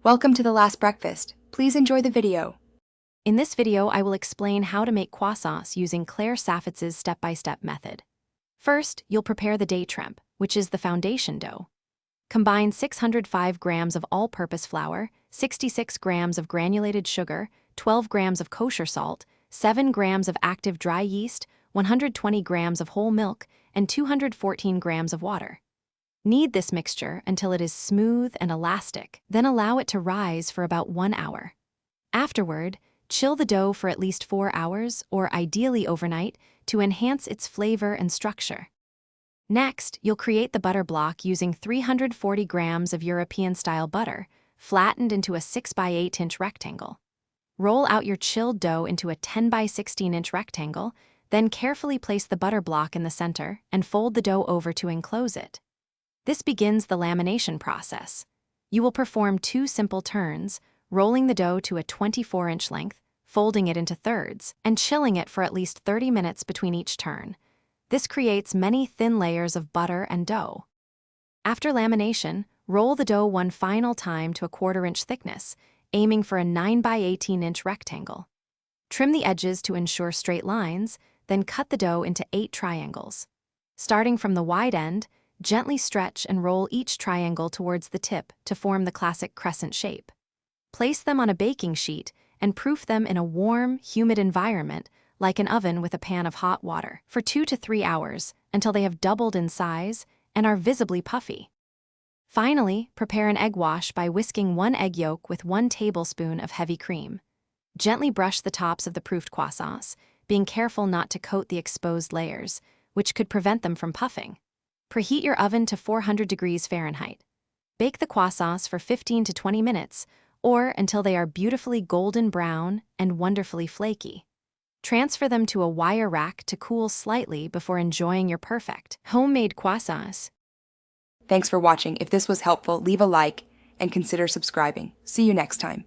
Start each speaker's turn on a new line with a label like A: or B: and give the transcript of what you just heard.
A: Welcome to the last breakfast. Please enjoy the video.
B: In this video, I will explain how to make croissants using Claire Saffitz's step-by-step method. First, you'll prepare the day trempe, which is the foundation dough. Combine 605 grams of all-purpose flour, 66 grams of granulated sugar, 12 grams of kosher salt, 7 grams of active dry yeast, 120 grams of whole milk, and 214 grams of water. Knead this mixture until it is smooth and elastic, then allow it to rise for about 1 hour. Afterward, chill the dough for at least 4 hours, or ideally overnight, to enhance its flavor and structure. Next, you'll create the butter block using 340 grams of European-style butter, flattened into a 6 by 8-inch rectangle. Roll out your chilled dough into a 10 by 16-inch rectangle, then carefully place the butter block in the center and fold the dough over to enclose it. This begins the lamination process. You will perform 2 simple turns, rolling the dough to a 24-inch length, folding it into thirds, and chilling it for at least 30 minutes between each turn. This creates many thin layers of butter and dough. After lamination, roll the dough one final time to a 1/4-inch thickness, aiming for a 9 by 18-inch rectangle. Trim the edges to ensure straight lines, then cut the dough into 8 triangles. Starting from the wide end, gently stretch and roll each triangle towards the tip to form the classic crescent shape. Place them on a baking sheet and proof them in a warm, humid environment like an oven with a pan of hot water for 2 to 3 hours until they have doubled in size and are visibly puffy. Finally, prepare an egg wash by whisking 1 egg yolk with 1 tablespoon of heavy cream. Gently brush the tops of the proofed croissants, being careful not to coat the exposed layers, which could prevent them from puffing. Preheat your oven to 400 degrees Fahrenheit. Bake the croissants for 15 to 20 minutes, or until they are beautifully golden brown and wonderfully flaky. Transfer them to a wire rack to cool slightly before enjoying your perfect homemade croissants.
A: Thanks for watching. If this was helpful, leave a like and consider subscribing. See you next time.